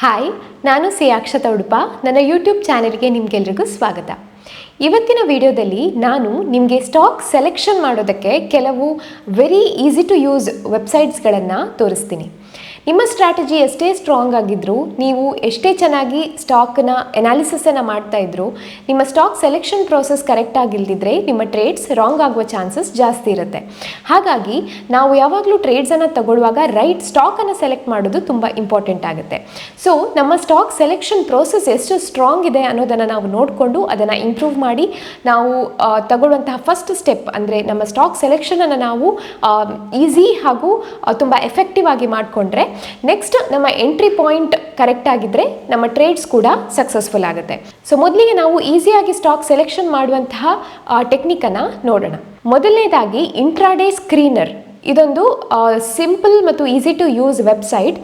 Hi, ನಾನು C Akshata Udupa. ನನ್ನ YouTube ಚಾನೆಲ್ಗೆ ನಿಮಗೆಲ್ರಿಗೂ ಸ್ವಾಗತ. ಇವತ್ತಿನ ವಿಡಿಯೋದಲ್ಲಿ ನಾನು ನಿಮಗೆ ಸ್ಟಾಕ್ ಸೆಲೆಕ್ಷನ್ ಮಾಡೋದಕ್ಕೆ ಕೆಲವು ವೆರಿ ಈಸಿ ಟು ಯೂಸ್ ವೆಬ್ಸೈಟ್ಸ್ಗಳನ್ನು ತೋರಿಸ್ತೀನಿ. ನಿಮ್ಮ ಸ್ಟ್ರಾಟಜಿ ಎಷ್ಟೇ ಸ್ಟ್ರಾಂಗ್ ಆಗಿದ್ದರೂ, ನೀವು ಎಷ್ಟೇ ಚೆನ್ನಾಗಿ ಸ್ಟಾಕ್ನ ಎನಾಲಿಸಿಸನ್ನು ಮಾಡ್ತಾಯಿದ್ರು, ನಿಮ್ಮ ಸ್ಟಾಕ್ ಸೆಲೆಕ್ಷನ್ ಪ್ರೋಸೆಸ್ ಕರೆಕ್ಟಾಗಿಲ್ಲದಿದ್ದರೆ ನಿಮ್ಮ ಟ್ರೇಡ್ಸ್ ರಾಂಗ್ ಆಗುವ ಚಾನ್ಸಸ್ ಜಾಸ್ತಿ ಇರುತ್ತೆ. ಹಾಗಾಗಿ ನಾವು ಯಾವಾಗಲೂ ಟ್ರೇಡ್ಸನ್ನು ತಗೊಳ್ಳುವಾಗ ರೈಟ್ ಸ್ಟಾಕನ್ನು ಸೆಲೆಕ್ಟ್ ಮಾಡೋದು ತುಂಬ ಇಂಪಾರ್ಟೆಂಟ್ ಆಗುತ್ತೆ. ಸೊ ನಮ್ಮ ಸ್ಟಾಕ್ ಸೆಲೆಕ್ಷನ್ ಪ್ರೋಸೆಸ್ ಎಷ್ಟು ಸ್ಟ್ರಾಂಗ್ ಇದೆ ಅನ್ನೋದನ್ನು ನಾವು ನೋಡಿಕೊಂಡು ಅದನ್ನು ಇಂಪ್ರೂವ್ ಮಾಡಿ ನಾವು ತಗೊಳ್ಳುವಂತಹ ಫಸ್ಟ್ ಸ್ಟೆಪ್ ಅಂದರೆ ನಮ್ಮ ಸ್ಟಾಕ್ ಸೆಲೆಕ್ಷನನ್ನು ನಾವು ಈಸಿ ಹಾಗೂ ತುಂಬ ಎಫೆಕ್ಟಿವ್ ಆಗಿ ಮಾಡಿಕೊಂಡ್ರೆ ನೆಕ್ಸ್ಟ್ ನಮ್ಮ ಎಂಟ್ರಿ ಪಾಯಿಂಟ್ ಕರೆಕ್ಟ್ ಆಗಿದ್ರೆ ನಮ್ಮ ಟ್ರೇಡ್ಸ್ ಕೂಡ ಸಕ್ಸಸ್ಫುಲ್ ಆಗುತ್ತೆ. ಸೊ ಮೊದಲಿಗೆ ನಾವು ಈಸಿಯಾಗಿ ಸ್ಟಾಕ್ ಸೆಲೆಕ್ಷನ್ ಮಾಡುವಂತಹ ಟೆಕ್ನಿಕನ್ನು ನೋಡೋಣ. ಮೊದಲನೇದಾಗಿ ಇಂಟ್ರಾಡೇ ಸ್ಕ್ರೀನರ್. ಇದೊಂದು ಸಿಂಪಲ್ ಮತ್ತು ಈಸಿ ಟು ಯೂಸ್ ವೆಬ್ಸೈಟ್.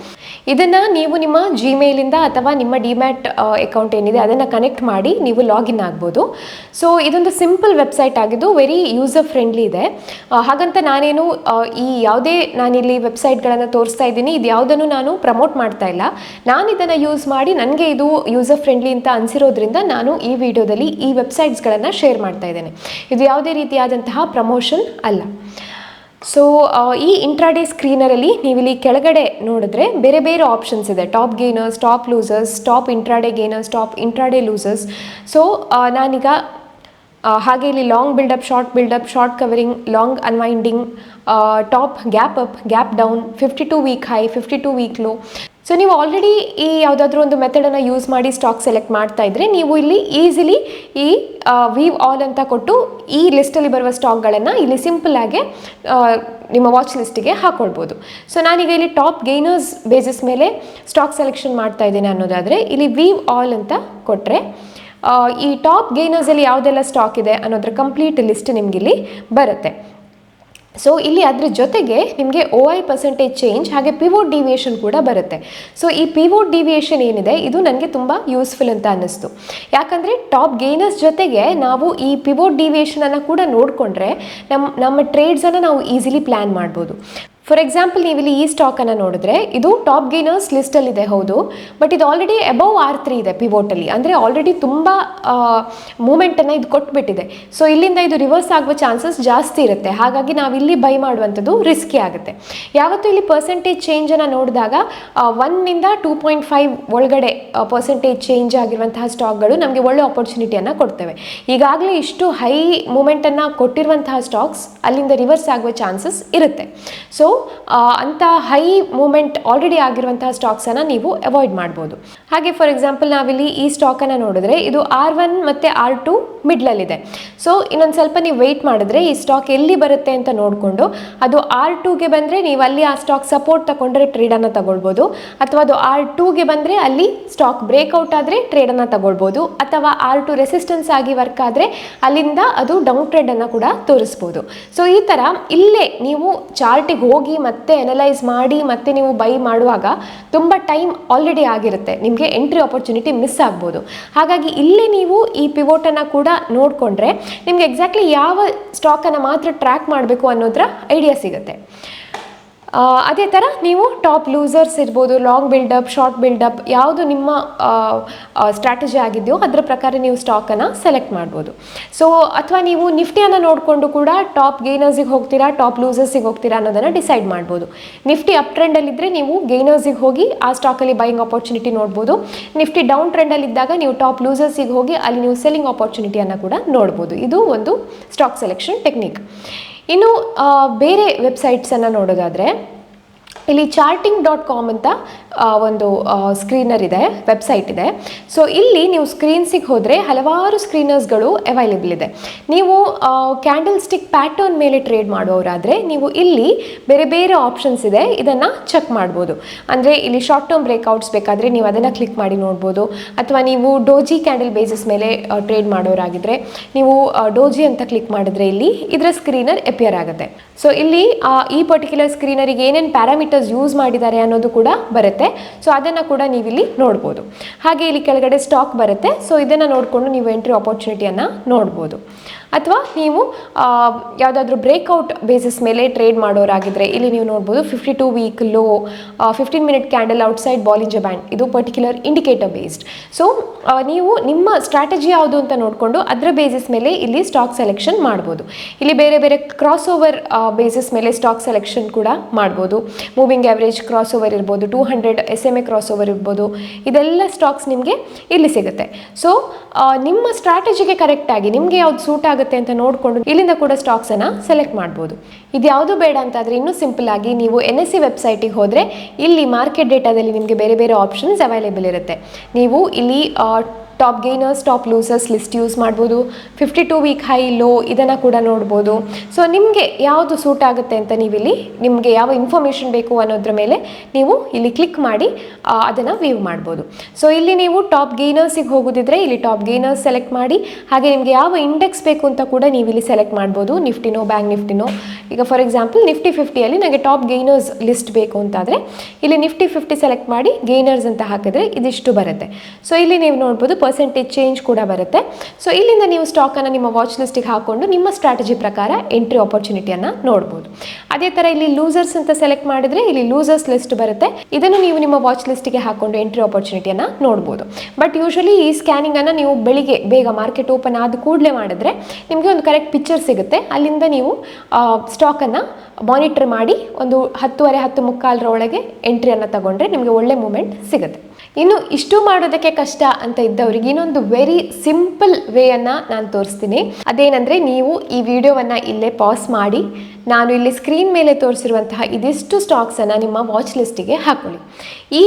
ಇದನ್ನು ನೀವು ನಿಮ್ಮ ಜಿಮೇಲಿಂದ ಅಥವಾ ನಿಮ್ಮ ಡಿಮ್ಯಾಟ್ ಅಕೌಂಟ್ ಏನಿದೆ ಅದನ್ನು ಕನೆಕ್ಟ್ ಮಾಡಿ ನೀವು ಲಾಗಿನ್ ಆಗ್ಬೋದು. ಸೊ ಇದೊಂದು ಸಿಂಪಲ್ ವೆಬ್ಸೈಟ್ ಆಗಿದ್ದು ವೆರಿ ಯೂಸರ್ ಫ್ರೆಂಡ್ಲಿ ಇದೆ. ಹಾಗಂತ ನಾನೇನು ನಾನಿಲ್ಲಿ ವೆಬ್ಸೈಟ್ಗಳನ್ನು ತೋರಿಸ್ತಾ ಇದ್ದೀನಿ, ಇದು ಯಾವುದನ್ನು ನಾನು ಪ್ರಮೋಟ್ ಮಾಡ್ತಾ ಇಲ್ಲ. ನಾನು ಇದನ್ನು ಯೂಸ್ ಮಾಡಿ ನನಗೆ ಇದು ಯೂಸರ್ ಫ್ರೆಂಡ್ಲಿ ಅಂತ ಅನಿಸಿರೋದ್ರಿಂದ ನಾನು ಈ ವಿಡಿಯೋದಲ್ಲಿ ಈ ವೆಬ್ಸೈಟ್ಸ್ಗಳನ್ನು ಶೇರ್ ಮಾಡ್ತಾ ಇದ್ದೇನೆ. ಇದು ಯಾವುದೇ ರೀತಿಯಾದಂತಹ ಪ್ರಮೋಷನ್ ಅಲ್ಲ. ಸೊ ಈ ಇಂಟ್ರಾಡೇ ಸ್ಕ್ರೀನರಲ್ಲಿ ನೀವಿಲ್ಲಿ ಕೆಳಗಡೆ ನೋಡಿದ್ರೆ ಬೇರೆ ಬೇರೆ ಆಪ್ಷನ್ಸ್ ಇದೆ. Top gainers, top losers, top intraday gainers, top intraday losers. So ನಾನೀಗ ಹಾಗೆ ಇಲ್ಲಿ long buildup, short covering, long unwinding, top gap up, gap down, 52 week high, 52 week low. So ನೀವು ಆಲ್ರೆಡಿ ಈ ಯಾವುದಾದ್ರೂ ಒಂದು ಮೆಥಡನ್ನು ಯೂಸ್ ಮಾಡಿ ಸ್ಟಾಕ್ ಸೆಲೆಕ್ಟ್ ಮಾಡ್ತಾ ಇದ್ದರೆ ನೀವು ಇಲ್ಲಿ ಈಸಿಲಿ ಈ ವೀವ್ ಆಲ್ ಅಂತ ಕೊಟ್ಟು ಈ ಲಿಸ್ಟಲ್ಲಿ ಬರುವ ಸ್ಟಾಕ್ಗಳನ್ನು ಇಲ್ಲಿ ಸಿಂಪಲ್ಲಾಗೆ ನಿಮ್ಮ ವಾಚ್ ಲಿಸ್ಟಿಗೆ ಹಾಕ್ಕೊಳ್ಬೋದು. ಸೊ ನಾನೀಗ ಇಲ್ಲಿ ಟಾಪ್ ಗೇನರ್ಸ್ ಬೇಸಿಸ್ ಮೇಲೆ ಸ್ಟಾಕ್ ಸೆಲೆಕ್ಷನ್ ಮಾಡ್ತಾ ಇದ್ದೇನೆ ಅನ್ನೋದಾದರೆ ಇಲ್ಲಿ ವೀವ್ ಆಲ್ ಅಂತ ಕೊಟ್ಟರೆ ಈ ಟಾಪ್ ಗೇನರ್ಸಲ್ಲಿ ಯಾವುದೆಲ್ಲ ಸ್ಟಾಕ್ ಇದೆ ಅನ್ನೋದ್ರ ಕಂಪ್ಲೀಟ್ ಲಿಸ್ಟ್ ನಿಮಗಿಲ್ಲಿ ಬರುತ್ತೆ. ಸೊ ಇಲ್ಲಿ ಅದರ ಜೊತೆಗೆ ನಿಮಗೆ OI ಪರ್ಸೆಂಟೇಜ್ ಚೇಂಜ್ ಹಾಗೆ ಪಿವೋಟ್ ಡಿವಿಯೇಷನ್ ಕೂಡ ಬರುತ್ತೆ. ಸೊ ಈ ಪಿವೋಟ್ ಡಿವಿಯೇಷನ್ ಏನಿದೆ ಇದು ನನಗೆ ತುಂಬ ಯೂಸ್ಫುಲ್ ಅಂತ ಅನ್ನಿಸ್ತು. ಯಾಕಂದರೆ ಟಾಪ್ ಗೇನರ್ಸ್ ಜೊತೆಗೆ ನಾವು ಈ ಪಿವೋಟ್ ಡಿವಿಯೇಷನನ್ನು ಕೂಡ ನೋಡಿಕೊಂಡ್ರೆ ನಮ್ಮ ಟ್ರೇಡ್ಸನ್ನು ನಾವು ಈಸಿಲಿ ಪ್ಲ್ಯಾನ್ ಮಾಡ್ಬೋದು. ಫಾರ್ ಎಕ್ಸಾಂಪಲ್ ನೀವಿಲ್ಲಿ ಈ ಸ್ಟಾಕನ್ನು ನೋಡಿದ್ರೆ ಇದು ಟಾಪ್ ಗೇನರ್ಸ್ ಲಿಸ್ಟಲ್ಲಿದೆ, ಹೌದು, ಬಟ್ ಇದು ಆಲ್ರೆಡಿ ಅಬೌವ್ R3 ಇದೆ ಪಿವೋಟಲ್ಲಿ. ಅಂದರೆ ಆಲ್ರೆಡಿ ತುಂಬ ಮೂಮೆಂಟನ್ನು ಇದು ಕೊಟ್ಬಿಟ್ಟಿದೆ. ಸೊ ಇಲ್ಲಿಂದ ಇದು ರಿವರ್ಸ್ ಆಗುವ ಚಾನ್ಸಸ್ ಜಾಸ್ತಿ ಇರುತ್ತೆ. ಹಾಗಾಗಿ ನಾವಿಲ್ಲಿ ಬೈ ಮಾಡುವಂಥದ್ದು ರಿಸ್ಕಿ ಆಗುತ್ತೆ. ಯಾವತ್ತೂ ಇಲ್ಲಿ ಪರ್ಸೆಂಟೇಜ್ ಚೇಂಜನ್ನು ನೋಡಿದಾಗ 1 to 2.5 ಒಳಗಡೆ ಪರ್ಸೆಂಟೇಜ್ ಚೇಂಜ್ ಆಗಿರುವಂತಹ ಸ್ಟಾಕ್ಗಳು ನಮಗೆ ಒಳ್ಳೆ ಆಪರ್ಚುನಿಟಿಯನ್ನು ಕೊಡ್ತವೆ. ಈಗಾಗಲೇ ಇಷ್ಟು ಹೈ ಮೂಮೆಂಟನ್ನು ಕೊಟ್ಟಿರುವಂತಹ ಸ್ಟಾಕ್ಸ್ ಅಲ್ಲಿಂದ ರಿವರ್ಸ್ ಆಗುವ ಚಾನ್ಸಸ್ ಇರುತ್ತೆ. ಸೊ ಅಂಥ ಹೈ ಮೂಮೆಂಟ್ ಆಲ್ರೆಡಿ ಆಗಿರುವಂತಹ ಸ್ಟಾಕ್ಸನ್ನು ನೀವು ಅವಾಯ್ಡ್ ಮಾಡ್ಬೋದು. ಹಾಗೆ ಫಾರ್ ಎಕ್ಸಾಂಪಲ್ ನಾವಿಲ್ಲಿ ಈ ಸ್ಟಾಕನ್ನು ನೋಡಿದ್ರೆ ಇದು R1 ಮತ್ತು R2 ಮಿಡ್ಲಲ್ಲಿದೆ. ಸೊ ಇನ್ನೊಂದು ಸ್ವಲ್ಪ ನೀವು ವೆಯ್ಟ್ ಮಾಡಿದ್ರೆ ಈ ಸ್ಟಾಕ್ ಎಲ್ಲಿ ಬರುತ್ತೆ ಅಂತ ನೋಡಿಕೊಂಡು ಅದು R2ಗೆ ಬಂದರೆ ನೀವು ಅಲ್ಲಿ ಆ ಸ್ಟಾಕ್ ಸಪೋರ್ಟ್ ತಗೊಂಡ್ರೆ ಟ್ರೇಡನ್ನು ತಗೊಳ್ಬೋದು, ಅಥವಾ ಅದು R2ಗೆ ಬಂದರೆ ಅಲ್ಲಿ ಸ್ಟಾಕ್ ಬ್ರೇಕ್ಔಟ್ ಆದರೆ ಟ್ರೇಡನ್ನು ತಗೊಳ್ಬೋದು, ಅಥವಾ R2 ರೆಸಿಸ್ಟೆನ್ಸ್ ಆಗಿ ವರ್ಕ್ ಆದರೆ ಅಲ್ಲಿಂದ ಅದು ಡೌನ್ ಟ್ರೇಡನ್ನು ಕೂಡ ತೋರಿಸ್ಬೋದು. ಸೊ ಈ ಥರ ಇಲ್ಲೇ ನೀವು ಚಾರ್ಟಿಗೆ ಹೋಗಿ ಮತ್ತೆ ಅನಲೈಸ್ ಮಾಡಿ ಮತ್ತೆ ನೀವು ಬೈ ಮಾಡುವಾಗ ತುಂಬ ಟೈಮ್ ಆಲ್ರೆಡಿ ಆಗಿರುತ್ತೆ, ನಿಮಗೆ ಎಂಟ್ರಿ ಆಪರ್ಚುನಿಟಿ ಮಿಸ್ ಆಗ್ಬೋದು. ಹಾಗಾಗಿ ಇಲ್ಲೇ ನೀವು ಈ ಪಿವೋಟನ್ನು ಕೂಡ ನೋಡಿಕೊಂಡ್ರೆ ನಿಮಗೆ ಎಕ್ಸಾಕ್ಟ್ಲಿ ಯಾವ ಸ್ಟಾಕನ್ನು ಮಾತ್ರ ಟ್ರ್ಯಾಕ್ ಮಾಡಬೇಕು ಅನ್ನೋದ್ರ ಐಡಿಯಾ ಸಿಗುತ್ತೆ. ಅದೇ ಥರ ನೀವು ಟಾಪ್ ಲೂಸರ್ಸ್ ಇರ್ಬೋದು, ಲಾಂಗ್ ಬಿಲ್ಡಪ್, ಶಾರ್ಟ್ ಬಿಲ್ಡಪ್, ಯಾವುದು ನಿಮ್ಮ ಸ್ಟ್ರಾಟಜಿ ಆಗಿದೆಯೋ ಅದರ ಪ್ರಕಾರ ನೀವು ಸ್ಟಾಕನ್ನು ಸೆಲೆಕ್ಟ್ ಮಾಡ್ಬೋದು. ಸೊ ಅಥವಾ ನೀವು ನಿಫ್ಟಿಯನ್ನು ನೋಡಿಕೊಂಡು ಕೂಡ ಟಾಪ್ ಗೇನರ್ಸಿಗೆ ಹೋಗ್ತೀರಾ, ಟಾಪ್ ಲೂಸರ್ಸಿಗೆ ಹೋಗ್ತೀರಾ ಅನ್ನೋದನ್ನು ಡಿಸೈಡ್ ಮಾಡ್ಬೋದು. ನಿಫ್ಟಿ ಅಪ್ ಟ್ರೆಂಡಲ್ಲಿದ್ದರೆ ನೀವು ಗೇನರ್ಸಿಗೆ ಹೋಗಿ ಆ ಸ್ಟಾಕಲ್ಲಿ ಬೈಯಿಂಗ್ ಆಪರ್ಚುನಿಟಿ ನೋಡ್ಬೋದು. ನಿಫ್ಟಿ ಡೌನ್ ಟ್ರೆಂಡಲ್ಲಿದ್ದಾಗ ನೀವು ಟಾಪ್ ಲೂಸರ್ಸಿಗೆ ಹೋಗಿ ಅಲ್ಲಿ ನೀವು ಸೆಲ್ಲಿಂಗ್ ಆಪರ್ಚುನಿಟಿಯನ್ನು ಕೂಡ ನೋಡ್ಬೋದು. ಇದು ಒಂದು ಸ್ಟಾಕ್ ಸೆಲೆಕ್ಷನ್ ಟೆಕ್ನಿಕ್. ಇನ್ನು ಬೇರೆ ವೆಬ್ಸೈಟ್ಸನ್ನು ನೋಡೋದಾದರೆ ಇಲ್ಲಿ charting.com ಅಂತ ಒಂದು ಸ್ಕ್ರೀನರ್ ಇದೆ, ವೆಬ್ಸೈಟ್ ಇದೆ. ಸೊ ಇಲ್ಲಿ ನೀವು ಸ್ಕ್ರೀನ್ಸಿಗೆ ಹೋದರೆ ಹಲವಾರು ಸ್ಕ್ರೀನರ್ಸ್ಗಳು ಅವೈಲೇಬಲ್ ಇದೆ. ನೀವು ಕ್ಯಾಂಡಲ್ ಸ್ಟಿಕ್ ಪ್ಯಾಟರ್ನ್ ಮೇಲೆ ಟ್ರೇಡ್ ಮಾಡುವವರಾದರೆ ನೀವು ಇಲ್ಲಿ ಬೇರೆ ಬೇರೆ ಆಪ್ಷನ್ಸ್ ಇದೆ, ಇದನ್ನು ಚೆಕ್ ಮಾಡ್ಬೋದು. ಅಂದರೆ ಇಲ್ಲಿ ಶಾರ್ಟ್ ಟರ್ಮ್ ಬ್ರೇಕ್ಔಟ್ಸ್ ಬೇಕಾದರೆ ನೀವು ಅದನ್ನು ಕ್ಲಿಕ್ ಮಾಡಿ ನೋಡ್ಬೋದು, ಅಥವಾ ನೀವು ಡೋಜಿ ಕ್ಯಾಂಡಲ್ ಬೇಸಿಸ್ ಮೇಲೆ ಟ್ರೇಡ್ ಮಾಡೋರಾಗಿದ್ದರೆ ನೀವು ಡೋಜಿ ಅಂತ ಕ್ಲಿಕ್ ಮಾಡಿದ್ರೆ ಇಲ್ಲಿ ಇದರ ಸ್ಕ್ರೀನರ್ ಅಪಿಯರ್ ಆಗುತ್ತೆ. ಸೊ ಇಲ್ಲಿ ಈ ಪರ್ಟಿಕ್ಯುಲರ್ ಸ್ಕ್ರೀನರಿಗೆ ಏನೇನು ಪ್ಯಾರಾಮೀಟರ್ಸ್ ಯೂಸ್ ಮಾಡಿದ್ದಾರೆ ಅನ್ನೋದು ಕೂಡ ಬರುತ್ತೆ. ಸೊ ಅದನ್ನು ಕೂಡ ನೀವಿಲ್ಲಿ ನೋಡ್ಬೋದು. ಹಾಗೆ ಇಲ್ಲಿ ಕೆಳಗಡೆ ಸ್ಟಾಕ್ ಬರುತ್ತೆ. ಸೊ ಇದನ್ನು ನೋಡಿಕೊಂಡು ನೀವು ಎಂಟ್ರಿ ಆಪರ್ಚುನಿಟಿಯನ್ನು ನೋಡ್ಬೋದು. ಅಥವಾ ನೀವು ಯಾವುದಾದ್ರೂ ಬ್ರೇಕ್ಔಟ್ ಬೇಸಿಸ್ ಮೇಲೆ ಟ್ರೇಡ್ ಮಾಡೋರಾಗಿದ್ದರೆ ಇಲ್ಲಿ ನೀವು ನೋಡ್ಬೋದು 52 week low, 15 minute candle outside Bollinger band, ಇದು ಪರ್ಟಿಕ್ಯುಲರ್ ಇಂಡಿಕೇಟರ್ ಬೇಸ್ಡ್. ಸೊ ನೀವು ನಿಮ್ಮ ಸ್ಟ್ರಾಟಜಿ ಯಾವುದು ಅಂತ ನೋಡಿಕೊಂಡು ಅದರ ಬೇಸಿಸ್ ಮೇಲೆ ಇಲ್ಲಿ ಸ್ಟಾಕ್ ಸೆಲೆಕ್ಷನ್ ಮಾಡ್ಬೋದು. ಇಲ್ಲಿ ಬೇರೆ ಬೇರೆ ಕ್ರಾಸ್ ಓವರ್ ಬೇಸಿಸ್ ಮೇಲೆ ಸ್ಟಾಕ್ ಸೆಲೆಕ್ಷನ್ ಕೂಡ ಮಾಡ್ಬೋದು. ಮೂವಿಂಗ್ ಆವ್ರೇಜ್ ಕ್ರಾಸ್ ಓವರ್ ಇರ್ಬೋದು, 200 SMA ಕ್ರಾಸ್ ಓವರ್ ಇರ್ಬೋದು, ಇದೆಲ್ಲ ಸ್ಟಾಕ್ಸ್ ನಿಮಗೆ ಇಲ್ಲಿ ಸಿಗುತ್ತೆ. ಸೊ ನಿಮ್ಮ ಸ್ಟ್ರಾಟಜಿಗೆ ಕರೆಕ್ಟಾಗಿ ನಿಮಗೆ ಯಾವ್ದು ಸೂಟ್ ಆಗುತ್ತೆ ಅಂತ ನೋಡಿಕೊಂಡು ಇಲ್ಲಿಂದ ಕೂಡ ಸ್ಟಾಕ್ಸನ್ನು ಸೆಲೆಕ್ಟ್ ಮಾಡ್ಬೋದು. ಇದು ಯಾವುದು ಬೇಡ ಅಂತಾದರೆ ಇನ್ನೂ ಸಿಂಪಲ್ ಆಗಿ ನೀವು NSE ವೆಬ್ಸೈಟಿಗೆ ಹೋದರೆ ಇಲ್ಲಿ ಮಾರ್ಕೆಟ್ ಡೇಟಾದಲ್ಲಿ ನಿಮಗೆ ಬೇರೆ ಬೇರೆ ಆಪ್ಷನ್ಸ್ ಅವೈಲೇಬಲ್ ಇರುತ್ತೆ. ನೀವು ಇಲ್ಲಿ top gainers, top losers list use ಮಾಡ್ಬೋದು. 52 ವೀಕ್ ಹೈ ಲೋ ಇದನ್ನು ಕೂಡ ನೋಡ್ಬೋದು. ಸೊ ನಿಮಗೆ ಯಾವುದು ಸೂಟ್ ಆಗುತ್ತೆ ಅಂತ ನೀವಿಲ್ಲಿ ನಿಮಗೆ ಯಾವ ಇನ್ಫಾರ್ಮೇಷನ್ ಬೇಕು ಅನ್ನೋದ್ರ ಮೇಲೆ ನೀವು ಇಲ್ಲಿ ಕ್ಲಿಕ್ ಮಾಡಿ ಅದನ್ನು ವ್ಯೂ ಮಾಡ್ಬೋದು. ಸೊ ಇಲ್ಲಿ ನೀವು ಟಾಪ್ ಗೇನರ್ಸಿಗೆ ಹೋಗೋದಿದ್ರೆ ಇಲ್ಲಿ ಟಾಪ್ ಗೇನರ್ಸ್ ಸೆಲೆಕ್ಟ್ ಮಾಡಿ, ಹಾಗೆ ನಿಮಗೆ ಯಾವ ಇಂಡೆಕ್ಸ್ ಬೇಕು ಅಂತ ಕೂಡ ನೀವು ಇಲ್ಲಿ ಸೆಲೆಕ್ಟ್ ಮಾಡ್ಬೋದು. ನಿಫ್ಟಿನೋ, ಬ್ಯಾಂಕ್ ನಿಫ್ಟಿನೋ. ಈಗ ಫಾರ್ ಎಕ್ಸಾಂಪಲ್ ನಿಫ್ಟಿ 50ಯಲ್ಲಿ ನನಗೆ ಟಾಪ್ ಗೇನರ್ಸ್ ಲಿಸ್ಟ್ ಬೇಕು ಅಂತಾದರೆ ಇಲ್ಲಿ ನಿಫ್ಟಿ 50 ಸೆಲೆಕ್ಟ್ ಮಾಡಿ ಗೇನರ್ಸ್ ಅಂತ ಹಾಕಿದ್ರೆ ಇದಿಷ್ಟು ಬರುತ್ತೆ. ಸೊ ಇಲ್ಲಿ ನೀವು ನೋಡ್ಬೋದು ಪರ್ಸೆಂಟೇಜ್ ಚೇಂಜ್ ಕೂಡ ಬರುತ್ತೆ. ಸೊ ಇಲ್ಲಿಂದ ನೀವು ಸ್ಟಾಕನ್ನು ನಿಮ್ಮ ವಾಚ್ ಲಿಸ್ಟಿಗೆ ಹಾಕ್ಕೊಂಡು ನಿಮ್ಮ ಸ್ಟ್ರಾಟಜಿ ಪ್ರಕಾರ ಎಂಟ್ರಿ ಆಪರ್ಚುನಿಟಿಯನ್ನು ನೋಡ್ಬೋದು. ಅದೇ ಥರ ಇಲ್ಲಿ ಲೂಸರ್ಸ್ ಅಂತ ಸೆಲೆಕ್ಟ್ ಮಾಡಿದರೆ ಇಲ್ಲಿ ಲೂಸರ್ಸ್ ಲಿಸ್ಟ್ ಬರುತ್ತೆ. ಇದನ್ನು ನೀವು ನಿಮ್ಮ ವಾಚ್ ಲಿಸ್ಟಿಗೆ ಹಾಕ್ಕೊಂಡು ಎಂಟ್ರಿ ಆಪರ್ಚುನಿಟಿಯನ್ನು ನೋಡ್ಬೋದು. ಬಟ್ ಯೂಶಲಿ ಈ ಸ್ಕ್ಯಾನಿಂಗನ್ನು ನೀವು ಬೆಳಿಗ್ಗೆ ಬೇಗ ಮಾರ್ಕೆಟ್ ಓಪನ್ ಆದ ಕೂಡಲೇ ಮಾಡಿದ್ರೆ ನಿಮಗೆ ಒಂದು ಕರೆಕ್ಟ್ ಪಿಕ್ಚರ್ ಸಿಗುತ್ತೆ. ಅಲ್ಲಿಂದ ನೀವು ಸ್ಟಾಕನ್ನು ಮಾನಿಟರ್ ಮಾಡಿ ಒಂದು 10:30-10:45 ಒಳಗೆ ಎಂಟ್ರಿಯನ್ನು ತಗೊಂಡ್ರೆ ನಿಮಗೆ ಒಳ್ಳೆ ಮೂಮೆಂಟ್ ಸಿಗುತ್ತೆ. ಇನ್ನು ಇಷ್ಟು ಮಾಡೋದಕ್ಕೆ ಕಷ್ಟ ಅಂತ ಇದ್ದವರಿಗೆ ಇನ್ನೊಂದು ವೆರಿ ಸಿಂಪಲ್ ವೇಯನ್ನು ನಾನು ತೋರಿಸ್ತೀನಿ. ಅದೇನೆಂದರೆ ನೀವು ಈ ವಿಡಿಯೋವನ್ನು ಇಲ್ಲೇ ಪಾಸ್ ಮಾಡಿ ನಾನು ಇಲ್ಲಿ ಸ್ಕ್ರೀನ್ ಮೇಲೆ ತೋರಿಸಿರುವಂತಹ ಇದಿಷ್ಟು ಸ್ಟಾಕ್ಸನ್ನು ನಿಮ್ಮ ವಾಚ್ ಲಿಸ್ಟಿಗೆ ಹಾಕೊಳ್ಳಿ. ಈ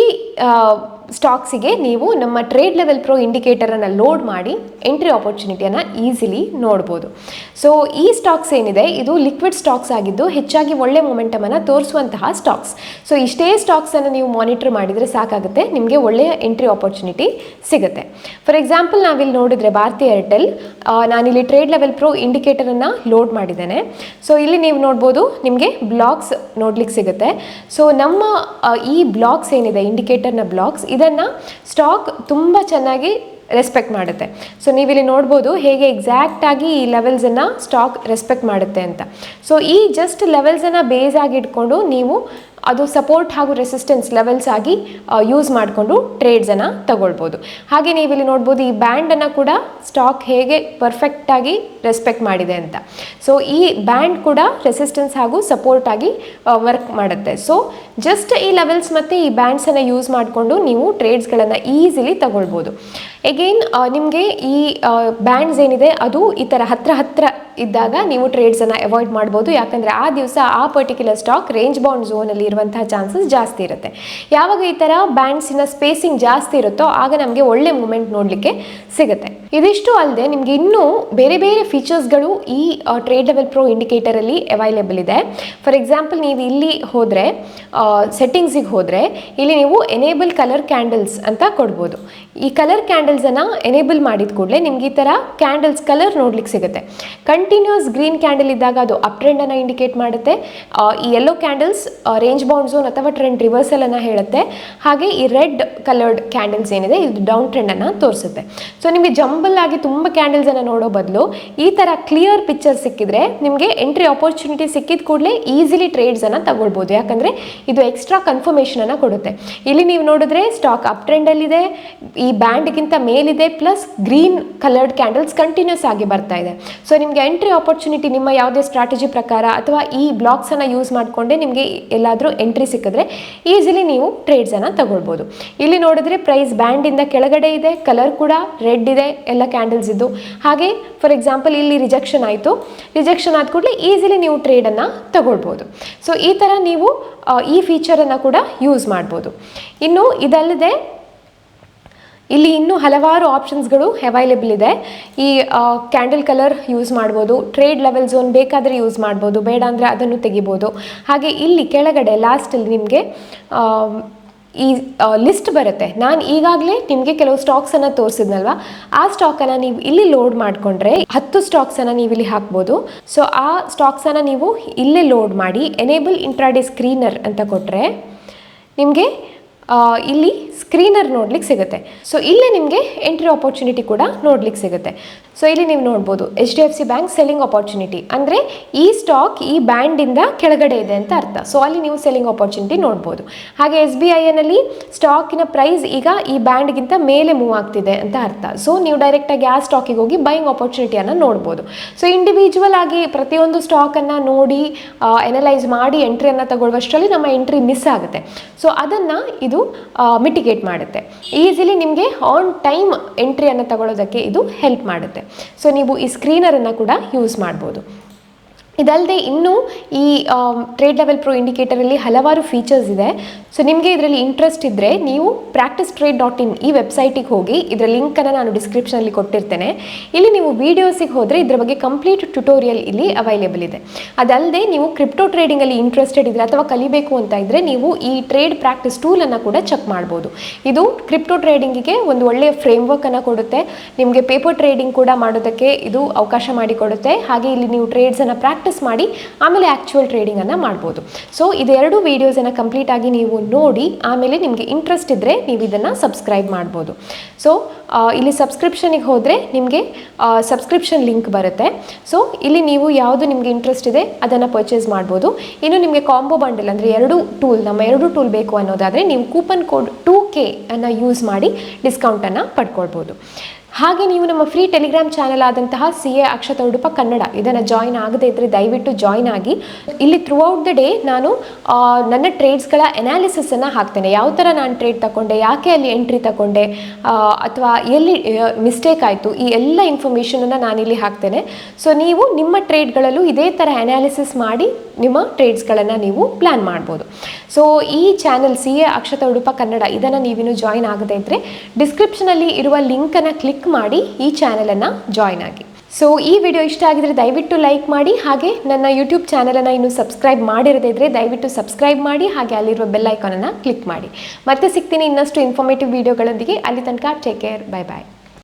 ಸ್ಟಾಕ್ಸಿಗೆ ನೀವು ನಮ್ಮ ಟ್ರೇಡ್ ಲೆವೆಲ್ ಪ್ರೋ ಇಂಡಿಕೇಟರನ್ನು ಲೋಡ್ ಮಾಡಿ ಎಂಟ್ರಿ ಆಪರ್ಚುನಿಟಿಯನ್ನು ಈಸಿಲಿ ನೋಡ್ಬೋದು. ಸೊ ಈ ಸ್ಟಾಕ್ಸ್ ಏನಿದೆ ಇದು ಲಿಕ್ವಿಡ್ ಸ್ಟಾಕ್ಸ್ ಆಗಿದ್ದು ಹೆಚ್ಚಾಗಿ ಒಳ್ಳೆ ಮೊಮೆಂಟಮನ್ನು ತೋರಿಸುವಂತಹ ಸ್ಟಾಕ್ಸ್. ಸೊ ಇಷ್ಟೇ ಸ್ಟಾಕ್ಸನ್ನು ನೀವು ಮಾನಿಟರ್ ಮಾಡಿದರೆ ಸಾಕಾಗುತ್ತೆ, ನಿಮಗೆ ಒಳ್ಳೆಯ ಎಂಟ್ರಿ ಆಪರ್ಚುನಿಟಿ ಸಿಗುತ್ತೆ. ಫಾರ್ ಎಕ್ಸಾಂಪಲ್ ನಾವಿಲ್ಲಿ ನೋಡಿದರೆ ಭಾರತಿ ಏರ್ಟೆಲ್, ನಾನಿಲ್ಲಿ ಟ್ರೇಡ್ ಲೆವೆಲ್ ಪ್ರೋ ಇಂಡಿಕೇಟರನ್ನು ಲೋಡ್ ಮಾಡಿದ್ದೇನೆ. ಸೊ ಇಲ್ಲಿ ನೀವು ನೋಡ್ಬೋದು ನಿಮಗೆ ಬ್ಲಾಕ್ಸ್ ನೋಡ್ಲಿಕ್ಕೆ ಸಿಗುತ್ತೆ. ಸೊ ನಮ್ಮ ಈ ಬ್ಲಾಕ್ಸ್ ಏನಿದೆ ಇಂಡಿಕೇಟರ್ನ ಬ್ಲಾಕ್ಸ್, ಇದನ್ನು ಸ್ಟಾಕ್ ತುಂಬ ಚೆನ್ನಾಗಿ ರೆಸ್ಪೆಕ್ಟ್ ಮಾಡುತ್ತೆ. ಸೊ ನೀವಿಲ್ಲಿ ನೋಡ್ಬೋದು ಹೇಗೆ ಎಕ್ಸಾಕ್ಟಾಗಿ ಈ ಲೆವೆಲ್ಸನ್ನು ಸ್ಟಾಕ್ ರೆಸ್ಪೆಕ್ಟ್ ಮಾಡುತ್ತೆ ಅಂತ. ಸೊ ಈ ಜಸ್ಟ್ ಲೆವೆಲ್ಸನ್ನು ಬೇಸ್ ಆಗಿ ಇಟ್ಕೊಂಡು ನೀವು ಅದು ಸಪೋರ್ಟ್ ಹಾಗೂ ರೆಸಿಸ್ಟೆನ್ಸ್ ಲೆವೆಲ್ಸ್ ಆಗಿ ಯೂಸ್ ಮಾಡಿಕೊಂಡು ಟ್ರೇಡ್ಸನ್ನು ತಗೊಳ್ಬೋದು. ಹಾಗೆ ನೀವಿಲ್ಲಿ ನೋಡ್ಬೋದು ಈ ಬ್ಯಾಂಡನ್ನು ಕೂಡ ಸ್ಟಾಕ್ ಹೇಗೆ ಪರ್ಫೆಕ್ಟಾಗಿ ರೆಸ್ಪೆಕ್ಟ್ ಮಾಡಿದೆ ಅಂತ. ಸೊ ಈ ಬ್ಯಾಂಡ್ ಕೂಡ ರೆಸಿಸ್ಟೆನ್ಸ್ ಹಾಗೂ ಸಪೋರ್ಟ್ ಆಗಿ ವರ್ಕ್ ಮಾಡುತ್ತೆ. ಸೊ ಜಸ್ಟ್ ಈ ಲೆವೆಲ್ಸ್ ಮತ್ತು ಈ ಬ್ಯಾಂಡ್ಸನ್ನು ಯೂಸ್ ಮಾಡಿಕೊಂಡು ನೀವು ಟ್ರೇಡ್ಸ್ಗಳನ್ನು ಈಸಿಲಿ ತಗೊಳ್ಬೋದು. ಎಗೇನ್ ನಿಮಗೆ ಈ ಬ್ಯಾಂಡ್ಸ್ ಏನಿದೆ ಅದು ಈ ಥರ ಹತ್ರ ಇದ್ದಾಗ ನೀವು ಟ್ರೇಡ್ಸನ್ನು ಅವಾಯ್ಡ್ ಮಾಡ್ಬೋದು. ಯಾಕಂದರೆ ಆ ದಿವಸ ಆ ಪರ್ಟಿಕ್ಯುಲರ್ ಸ್ಟಾಕ್ ರೇಂಜ್ ಬೌಂಡ್ ಝೋನಲ್ಲಿ ಇರುವಂತಹ ಚಾನ್ಸಸ್ ಜಾಸ್ತಿ ಇರುತ್ತೆ. ಯಾವಾಗ ಈ ಥರ ಬ್ಯಾಂಡ್ಸಿನ ಸ್ಪೇಸಿಂಗ್ ಜಾಸ್ತಿ ಇರುತ್ತೋ ಆಗ ನಮಗೆ ಒಳ್ಳೆ ಮೂಮೆಂಟ್ ನೋಡಲಿಕ್ಕೆ ಸಿಗುತ್ತೆ. ಇದಿಷ್ಟು ಅಲ್ಲದೆ ನಿಮಗೆ ಇನ್ನೂ ಬೇರೆ ಬೇರೆ ಫೀಚರ್ಸ್ಗಳು ಈ ಟ್ರೇಡ್ ಲೆವೆಲ್ ಪ್ರೋ ಇಂಡಿಕೇಟರಲ್ಲಿ ಅವೈಲೇಬಲ್ ಇದೆ. ಫಾರ್ ಎಕ್ಸಾಂಪಲ್ ನೀವು ಇಲ್ಲಿ ಹೋದರೆ ಸೆಟ್ಟಿಂಗ್ಸಿಗೆ ಹೋದರೆ ಇಲ್ಲಿ ನೀವು ಎನೇಬಲ್ ಕಲರ್ ಕ್ಯಾಂಡಲ್ಸ್ ಅಂತ ಕೊಡ್ಬೋದು. ಈ ಕಲರ್ ಕ್ಯಾಂಡಲ್ಸನ್ನು ಎನೇಬಲ್ ಮಾಡಿದ ಕೂಡಲೇ ನಿಮ್ಗೆ ಈ ಥರ ಕ್ಯಾಂಡಲ್ಸ್ ಕಲರ್ ನೋಡ್ಲಿಕ್ಕೆ ಸಿಗುತ್ತೆ. ಕಂಟಿನ್ಯೂಸ್ ಗ್ರೀನ್ ಕ್ಯಾಂಡಲ್ ಇದ್ದಾಗ ಅದು ಅಪ್ ಟ್ರೆಂಡನ್ನು ಇಂಡಿಕೇಟ್ ಮಾಡುತ್ತೆ. ಈ yellow candles range bound zone ಅಥವಾ ಟ್ರೆಂಡ್ ರಿವರ್ಸಲನ್ನು ಹೇಳುತ್ತೆ. ಹಾಗೆ ಈ ರೆಡ್ ಕಲರ್ಡ್ ಕ್ಯಾಂಡಲ್ಸ್ ಏನಿದೆ ಇದು ಡೌನ್ ಟ್ರೆಂಡನ್ನು ತೋರಿಸುತ್ತೆ. ಸೊ ನಿಮಗೆ ಜಂಬಲ್ ಆಗಿ ತುಂಬ ಕ್ಯಾಂಡಲ್ಸನ್ನು ನೋಡೋ ಬದಲು ಈ ಥರ ಕ್ಲಿಯರ್ ಪಿಕ್ಚರ್ ಸಿಕ್ಕಿದ್ರೆ ನಿಮಗೆ ಎಂಟ್ರಿ ಆಪರ್ಚುನಿಟಿ ಸಿಕ್ಕಿದ ಕೂಡಲೇ ಈಸಿಲಿ ಟ್ರೇಡ್ಸನ್ನು ತಗೊಳ್ಬೋದು. ಯಾಕಂದರೆ ಇದು ಎಕ್ಸ್ಟ್ರಾ ಕನ್ಫರ್ಮೇಷನನ್ನು ಕೊಡುತ್ತೆ. ಇಲ್ಲಿ ನೀವು ನೋಡಿದ್ರೆ ಸ್ಟಾಕ್ ಅಪ್ ಟ್ರೆಂಡಲ್ಲಿದೆ, ಈ ಬ್ಯಾಂಡ್ಗಿಂತ ಮೇಲಿದೆ, plus green coloured candles continuous ಆಗಿ ಬರ್ತಾ ಇದೆ. ಸೊ ನಿಮಗೆ ಎಂಟ್ರಿ ಆಪರ್ಚುನಿಟಿ ನಿಮ್ಮ ಯಾವುದೇ ಸ್ಟ್ರಾಟಜಿ ಪ್ರಕಾರ ಅಥವಾ ಈ ಬ್ಲಾಕ್ಸನ್ನು ಯೂಸ್ ಮಾಡಿಕೊಂಡೆ ನಿಮಗೆ ಎಲ್ಲಾದರೂ ಎಂಟ್ರಿ ಸಿಕ್ಕಿದ್ರೆ ಈಸಿಲಿ ನೀವು ಟ್ರೇಡ್ಸನ್ನು ತಗೊಳ್ಬೋದು. ಇಲ್ಲಿ ನೋಡಿದ್ರೆ ಪ್ರೈಸ್ ಬ್ಯಾಂಡಿಂದ ಕೆಳಗಡೆ ಇದೆ, ಕಲರ್ ಕೂಡ ರೆಡ್ ಇದೆ ಎಲ್ಲ ಕ್ಯಾಂಡಲ್ಸ್ ಇದ್ದು. ಹಾಗೆ ಫಾರ್ ಎಕ್ಸಾಂಪಲ್ ಇಲ್ಲಿ ರಿಜೆಕ್ಷನ್ ಆಯಿತು, ರಿಜೆಕ್ಷನ್ ಆದ ಕೂಡಲೇ ಈಸಿಲಿ ನೀವು ಟ್ರೇಡನ್ನು ತಗೊಳ್ಬೋದು. ಸೊ ಈ ಥರ ನೀವು ಈ ಫೀಚರನ್ನು ಕೂಡ ಯೂಸ್ ಮಾಡ್ಬೋದು. ಇನ್ನು ಇದಲ್ಲದೆ ಇಲ್ಲಿ ಇನ್ನೂ ಹಲವಾರು ಆಪ್ಷನ್ಸ್ಗಳು ಅವೈಲೇಬಲ್ ಇದೆ. ಈ ಕ್ಯಾಂಡಲ್ ಕಲರ್ ಯೂಸ್ ಮಾಡ್ಬೋದು, ಟ್ರೇಡ್ ಲೆವೆಲ್ ಝೋನ್ ಬೇಕಾದರೆ ಯೂಸ್ ಮಾಡ್ಬೋದು, ಬೇಡ ಅಂದರೆ ಅದನ್ನು ತೆಗಿಬೋದು. ಹಾಗೆ ಇಲ್ಲಿ ಕೆಳಗಡೆ ಲಾಸ್ಟಲ್ಲಿ ನಿಮಗೆ ಈ ಲಿಸ್ಟ್ ಬರುತ್ತೆ. ನಾನು ಈಗಾಗಲೇ ನಿಮಗೆ ಕೆಲವು ಸ್ಟಾಕ್ಸನ್ನು ತೋರಿಸಿದ್ನಲ್ವ, ಆ ಸ್ಟಾಕನ್ನು ನೀವು ಇಲ್ಲಿ ಲೋಡ್ ಮಾಡಿಕೊಂಡ್ರೆ 10 ಸ್ಟಾಕ್ಸನ್ನು ನೀವು ಇಲ್ಲಿ ಹಾಕ್ಬೋದು. ಸೊ ಆ ಸ್ಟಾಕ್ಸನ್ನು ನೀವು ಇಲ್ಲೇ ಲೋಡ್ ಮಾಡಿ ಎನೇಬಲ್ ಇಂಟ್ರಾಡೇ ಸ್ಕ್ರೀನರ್ ಅಂತ ಕೊಟ್ಟರೆ ನಿಮಗೆ ಇಲ್ಲಿ ಸ್ಕ್ರೀನರ್ ನೋಡ್ಲಿಕ್ಕೆ ಸಿಗುತ್ತೆ. ಸೊ ಇಲ್ಲಿ ನಿಮಗೆ ಎಂಟ್ರಿ ಆಪರ್ಚುನಿಟಿ ಕೂಡ ನೋಡ್ಲಿಕ್ಕೆ ಸಿಗುತ್ತೆ. ಸೊ ಇಲ್ಲಿ ನೀವು ನೋಡ್ಬೋದು HDFC ಬ್ಯಾಂಕ್ ಸೆಲ್ಲಿಂಗ್ ಆಪರ್ಚುನಿಟಿ, ಅಂದರೆ ಈ ಸ್ಟಾಕ್ ಈ ಬ್ಯಾಂಡಿಂದ ಕೆಳಗಡೆ ಇದೆ ಅಂತ ಅರ್ಥ. ಸೊ ಅಲ್ಲಿ ನೀವು ಸೆಲ್ಲಿಂಗ್ ಆಪರ್ಚುನಿಟಿ ನೋಡ್ಬೋದು. ಹಾಗೆ SBIನಲ್ಲಿ ಸ್ಟಾಕಿನ ಪ್ರೈಸ್ ಈಗ ಈ ಬ್ಯಾಂಡ್ಗಿಂತ ಮೇಲೆ ಮೂವ್ ಆಗ್ತಿದೆ ಅಂತ ಅರ್ಥ. ಸೊ ನೀವು ಡೈರೆಕ್ಟಾಗಿ ಆ ಸ್ಟಾಕಿಗೆ ಹೋಗಿ ಬೈಯಿಂಗ್ ಆಪರ್ಚುನಿಟಿಯನ್ನು ನೋಡ್ಬೋದು. ಸೊ ಇಂಡಿವಿಜುವಲ್ ಆಗಿ ಪ್ರತಿಯೊಂದು ಸ್ಟಾಕನ್ನು ನೋಡಿ ಎನಲೈಸ್ ಮಾಡಿ ಎಂಟ್ರಿಯನ್ನು ತಗೊಳ್ಳುವಷ್ಟರಲ್ಲಿ ನಮ್ಮ ಎಂಟ್ರಿ ಮಿಸ್ ಆಗುತ್ತೆ. ಸೊ ಅದನ್ನು ಇದು ಮಿಟಿಗೇಟ್ ಮಾಡುತ್ತೆ. ಈಸಿಲಿ ನಿಮಗೆ ಆನ್ ಟೈಮ್ ಎಂಟ್ರಿಯನ್ನು ತಗೊಳ್ಳೋದಕ್ಕೆ ಇದು ಹೆಲ್ಪ್ ಮಾಡುತ್ತೆ. ಸೊ ನೀವು ಈ ಸ್ಕ್ರೀನರನ್ನು ಕೂಡ ಯೂಸ್ ಮಾಡ್ಬೋದು. ಇದಲ್ಲದೆ ಇನ್ನೂ ಈ ಟ್ರೇಡ್ ಲೆವೆಲ್ ಪ್ರೋ ಇಂಡಿಕೇಟರಲ್ಲಿ ಹಲವಾರು ಫೀಚರ್ಸ್ ಇದೆ. ಸೊ ನಿಮಗೆ ಇದರಲ್ಲಿ ಇಂಟ್ರೆಸ್ಟ್ ಇದ್ದರೆ ನೀವು practicetrade.in ಈ ವೆಬ್ಸೈಟಿಗೆ ಹೋಗಿ, ಇದರ ಲಿಂಕನ್ನು ನಾನು ಡಿಸ್ಕ್ರಿಪ್ಷನಲ್ಲಿ ಕೊಟ್ಟಿರ್ತೇನೆ. ಇಲ್ಲಿ ನೀವು ವೀಡಿಯೋಸಿಗೆ ಹೋದರೆ ಇದರ ಬಗ್ಗೆ ಕಂಪ್ಲೀಟ್ ಟ್ಯುಟೋರಿಯಲ್ ಇಲ್ಲಿ ಅವೈಲೇಬಲ್ ಇದೆ. ಅದಲ್ಲದೆ ನೀವು ಕ್ರಿಪ್ಟೋ ಟ್ರೇಡಿಂಗಲ್ಲಿ ಇಂಟ್ರೆಸ್ಟೆಡ್ ಇದ್ದರೆ ಅಥವಾ ಕಲಿಬೇಕು ಅಂತ ಇದ್ದರೆ ನೀವು ಈ ಟ್ರೇಡ್ ಪ್ರಾಕ್ಟೀಸ್ ಟೂಲನ್ನು ಕೂಡ ಚೆಕ್ ಮಾಡ್ಬೋದು. ಇದು ಕ್ರಿಪ್ಟೋ ಟ್ರೇಡಿಂಗಿಗೆ ಒಂದು ಒಳ್ಳೆಯ ಫ್ರೇಮ್ವರ್ಕನ್ನು ಕೊಡುತ್ತೆ. ನಿಮಗೆ ಪೇಪರ್ ಟ್ರೇಡಿಂಗ್ ಕೂಡ ಮಾಡೋದಕ್ಕೆ ಇದು ಅವಕಾಶ ಮಾಡಿಕೊಡುತ್ತೆ. ಹಾಗೆ ಇಲ್ಲಿ ನೀವು ಟ್ರೇಡ್ಸನ್ನು ಪ್ರಾಕ್ಟೀಸ್ ಮಾಡಿ ಆಮೇಲೆ ಆ್ಯಕ್ಚುಯಲ್ ಟ್ರೇಡಿಂಗನ್ನು ಮಾಡ್ಬೋದು. ಸೊ ಇದೆರಡು ವೀಡಿಯೋಸನ್ನು ಕಂಪ್ಲೀಟ್ ಆಗಿ ನೀವು ನೋಡಿ ಆಮೇಲೆ ನಿಮಗೆ ಇಂಟ್ರೆಸ್ಟ್ ಇದ್ದರೆ ನೀವು ಇದನ್ನು ಸಬ್ಸ್ಕ್ರೈಬ್ ಮಾಡ್ಬೋದು. ಸೊ ಇಲ್ಲಿ ಸಬ್ಸ್ಕ್ರಿಪ್ಷನಿಗೆ ಹೋದರೆ ನಿಮಗೆ ಸಬ್ಸ್ಕ್ರಿಪ್ಷನ್ ಲಿಂಕ್ ಬರುತ್ತೆ. ಸೊ ಇಲ್ಲಿ ನೀವು ಯಾವುದು ನಿಮಗೆ ಇಂಟ್ರೆಸ್ಟ್ ಇದೆ ಅದನ್ನು ಪರ್ಚೇಸ್ ಮಾಡ್ಬೋದು. ಇನ್ನು ನಿಮಗೆ ಕಾಂಬೋ ಬಂಡಲ್ ಅಂದರೆ ನಮ್ಮ ಎರಡು ಟೂಲ್ ಬೇಕು ಅನ್ನೋದಾದರೆ ನೀವು ಕೂಪನ್ ಕೋಡ್ 2K ಅನ್ನು ಯೂಸ್ ಮಾಡಿ ಡಿಸ್ಕೌಂಟನ್ನು ಪಡ್ಕೊಳ್ಬೋದು. ಹಾಗೆ ನೀವು ನಮ್ಮ ಫ್ರೀ ಟೆಲಿಗ್ರಾಮ್ ಚಾನಲ್ ಆದಂತಹ CA ಅಕ್ಷತಾ ಉಡುಪ ಕನ್ನಡ ಇದನ್ನು ಜಾಯಿನ್ ಆಗದೇ ಇದ್ದರೆ ದಯವಿಟ್ಟು ಜಾಯಿನ್ ಆಗಿ. ಇಲ್ಲಿ ಥ್ರೂಔಟ್ ದ ಡೇ ನಾನು ನನ್ನ ಟ್ರೇಡ್ಸ್ಗಳ ಅನಾಲಿಸಿಸನ್ನು ಹಾಕ್ತೇನೆ. ಯಾವ ಥರ ನಾನು ಟ್ರೇಡ್ ತಗೊಂಡೆ, ಯಾಕೆ ಅಲ್ಲಿ ಎಂಟ್ರಿ ತಗೊಂಡೆ, ಅಥವಾ ಎಲ್ಲಿ ಮಿಸ್ಟೇಕ್ ಆಯಿತು, ಈ ಎಲ್ಲ ಇನ್ಫಾರ್ಮೇಷನನ್ನು ನಾನಿಲ್ಲಿ ಹಾಕ್ತೇನೆ. ಸೊ ನೀವು ನಿಮ್ಮ ಟ್ರೇಡ್ಗಳಲ್ಲೂ ಇದೇ ಥರ ಅನಾಲಿಸಿಸ್ ಮಾಡಿ ನಿಮ್ಮ ಟ್ರೇಡ್ಸ್ಗಳನ್ನು ನೀವು ಪ್ಲ್ಯಾನ್ ಮಾಡ್ಬೋದು. ಸೊ ಈ ಚಾನಲ್ CA ಅಕ್ಷತಾ ಉಡುಪ ಕನ್ನಡ ಇದನ್ನು ನೀವಿನ್ನೂ ಜಾಯಿನ್ ಆಗದೇ ಇದ್ದರೆ ಡಿಸ್ಕ್ರಿಪ್ಷನಲ್ಲಿ ಇರುವ ಲಿಂಕನ್ನು ಕ್ಲಿಕ್ ಮಾಡಿ ಈ ಚಾನಲನ್ನು ಜಾಯಿನ್ ಆಗಿ. ಸೊ ಈ ವಿಡಿಯೋ ಇಷ್ಟ ಆಗಿದರೆ ದಯವಿಟ್ಟು ಲೈಕ್ ಮಾಡಿ. ಹಾಗೆ ನನ್ನ ಯೂಟ್ಯೂಬ್ ಚಾನಲನ್ನು ಇನ್ನೂ ಸಬ್ಸ್ಕ್ರೈಬ್ ಮಾಡಿರದೇ ಇದ್ದರೆ ದಯವಿಟ್ಟು ಸಬ್ಸ್ಕ್ರೈಬ್ ಮಾಡಿ. ಹಾಗೆ ಅಲ್ಲಿರುವ ಬೆಲ್ ಐಕಾನನ್ನು ಕ್ಲಿಕ್ ಮಾಡಿ. ಮತ್ತೆ ಸಿಗ್ತೀನಿ ಇನ್ನಷ್ಟು ಇನ್ಫಾರ್ಮೇಟಿವ್ ವಿಡಿಯೋಗಳೊಂದಿಗೆ. ಅಲ್ಲಿ ತನಕ ಟೇಕ್ ಕೇರ್, ಬೈ ಬಾಯ್.